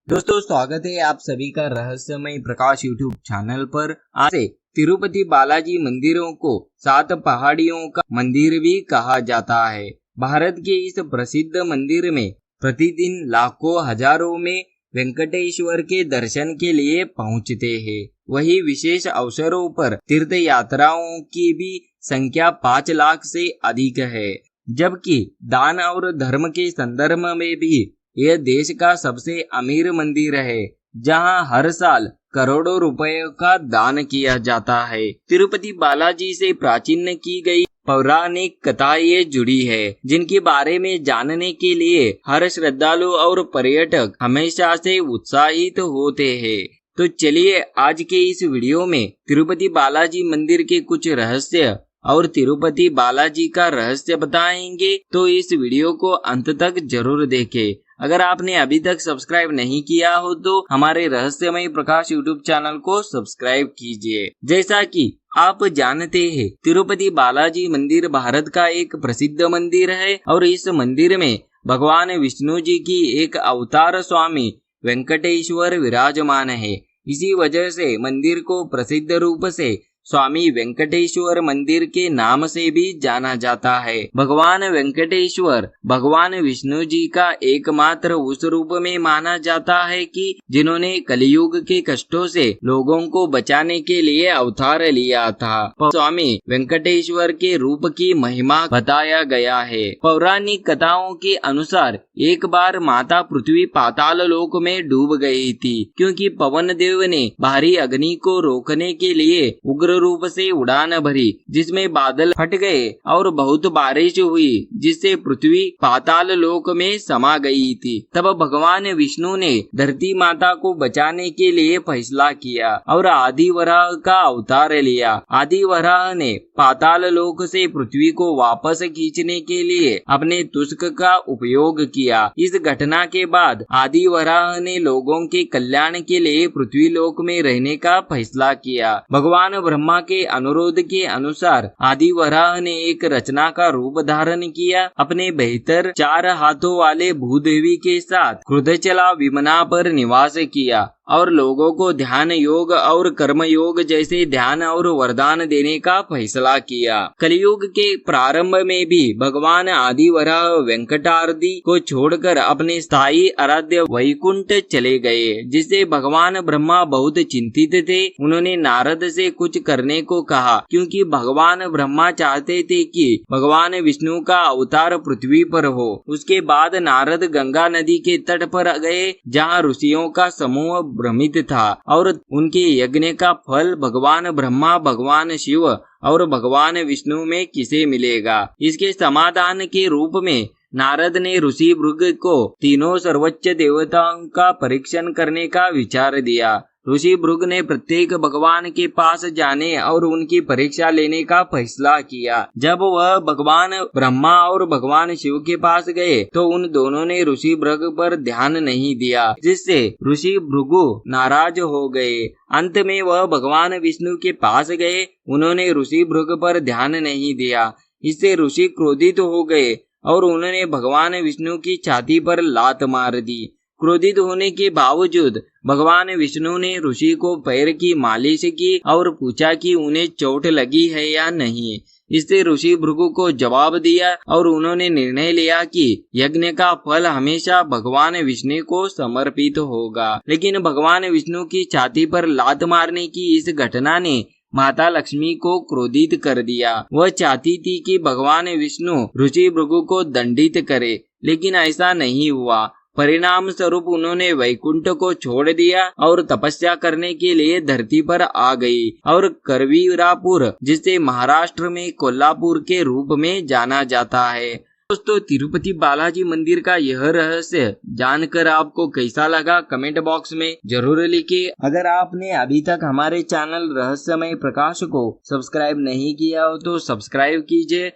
दोस्तों स्वागत है आप सभी का रहस्यमय प्रकाश यूट्यूब चैनल पर। आज से तिरुपति बालाजी मंदिरों को 7 पहाड़ियों का मंदिर भी कहा जाता है। भारत के इस प्रसिद्ध मंदिर में प्रतिदिन लाखों हजारों में वेंकटेश्वर के दर्शन के लिए पहुंचते हैं। वही विशेष अवसरों पर तीर्थ यात्राओं की भी संख्या 5 लाख से अधिक है, जबकि दान और धर्म के संदर्भ में भी यह देश का सबसे अमीर मंदिर है, जहां हर साल करोड़ों रुपए का दान किया जाता है। तिरुपति बालाजी से प्राचीन की गई पौराणिक कथाएं जुड़ी है, जिनके बारे में जानने के लिए हर श्रद्धालु और पर्यटक हमेशा से उत्साहित होते हैं। तो चलिए आज के इस वीडियो में तिरुपति बालाजी मंदिर के कुछ रहस्य और तिरुपति बालाजी का रहस्य बताएंगे, तो इस वीडियो को अंत तक जरूर देखें। अगर आपने अभी तक सब्सक्राइब नहीं किया हो तो हमारे रहस्यमय प्रकाश यूट्यूब चैनल को सब्सक्राइब कीजिए। जैसा कि आप जानते हैं, तिरुपति बालाजी मंदिर भारत का एक प्रसिद्ध मंदिर है और इस मंदिर में भगवान विष्णु जी की एक अवतार स्वामी वेंकटेश्वर विराजमान है। इसी वजह से मंदिर को प्रसिद्ध रूप से स्वामी वेंकटेश्वर मंदिर के नाम से भी जाना जाता है। भगवान वेंकटेश्वर भगवान विष्णु जी का एकमात्र उस रूप में माना जाता है कि जिन्होंने कलियुग के कष्टों से लोगों को बचाने के लिए अवतार लिया था। स्वामी वेंकटेश्वर के रूप की महिमा बताया गया है। पौराणिक कथाओं के अनुसार एक बार माता पृथ्वी पाताल लोक में डूब गई थी, क्योंकि पवन देव ने भारी अग्नि को रोकने के लिए उग्र रूप से उड़ान भरी, जिसमें बादल फट गए और बहुत बारिश हुई, जिससे पृथ्वी पाताल लोक में समा गई थी। तब भगवान विष्णु ने धरती माता को बचाने के लिए फैसला किया और आदि वराह का अवतार लिया। आदि वराह ने पाताल लोक से पृथ्वी को वापस खींचने के लिए अपने तुस्क का उपयोग किया। इस घटना के बाद आदि वराह ने लोगों के कल्याण के लिए पृथ्वी लोक में रहने का फैसला किया। भगवान ब्रह्मा के अनुरोध के अनुसार आदि वराह ने एक रचना का रूप धारण किया। अपने बेहतर 4 हाथों वाले भूदेवी के साथ क्रुद्धचला विमना पर निवास किया और लोगों को ध्यान योग और कर्म योग जैसे ध्यान और वरदान देने का फैसला किया। कलियुग के प्रारंभ में भी भगवान आदि वराह वेंकटाद्रि को छोड़कर अपने स्थायी आराध्य वैकुंठ चले गए, जिससे भगवान ब्रह्मा बहुत चिंतित थे। उन्होंने नारद से कुछ करने को कहा, क्योंकि भगवान ब्रह्मा चाहते थे कि भगवान विष्णु का अवतार पृथ्वी पर हो। उसके बाद नारद गंगा नदी के तट पर गए, जहाँ ऋषियों का समूह भ्रमित था और उनके यज्ञ का फल भगवान ब्रह्मा, भगवान शिव और भगवान विष्णु में किसे मिलेगा। इसके समाधान के रूप में नारद ने ऋषि भृग को तीनों सर्वोच्च देवताओं का परीक्षण करने का विचार दिया। ऋषि भृग ने प्रत्येक भगवान के पास जाने और उनकी परीक्षा लेने का फैसला किया। जब वह भगवान ब्रह्मा और भगवान शिव के पास गए तो उन दोनों ने ऋषि भृग पर ध्यान नहीं दिया, जिससे ऋषि भृगु नाराज हो गए। अंत में वह भगवान विष्णु के पास गए। उन्होंने ऋषि भृग पर ध्यान नहीं दिया। इससे ऋषि क्रोधित हो गए और उन्होंने भगवान विष्णु की छाती पर लात मार दी। क्रोधित होने के बावजूद भगवान विष्णु ने ऋषि को पैर की मालिश की और पूछा कि उन्हें चोट लगी है या नहीं। इससे ऋषि भृगु को जवाब दिया और उन्होंने निर्णय लिया कि यज्ञ का फल हमेशा भगवान विष्णु को समर्पित होगा। लेकिन भगवान विष्णु की छाती पर लात मारने की इस घटना ने माता लक्ष्मी को क्रोधित कर दिया। वह चाहती थी कि भगवान विष्णु ऋषि भृगु को दंडित करे, लेकिन ऐसा नहीं हुआ। परिणाम स्वरूप उन्होंने वैकुंठ को छोड़ दिया और तपस्या करने के लिए धरती पर आ गई और करवीरापुर, जिसे महाराष्ट्र में कोल्हापुर के रूप में जाना जाता है। दोस्तों तिरुपति बालाजी मंदिर का यह रहस्य जानकर आपको कैसा लगा कमेंट बॉक्स में जरूर लिखिए। अगर आपने अभी तक हमारे चैनल रहस्यमय प्रकाश को सब्सक्राइब नहीं किया हो तो सब्सक्राइब कीजिए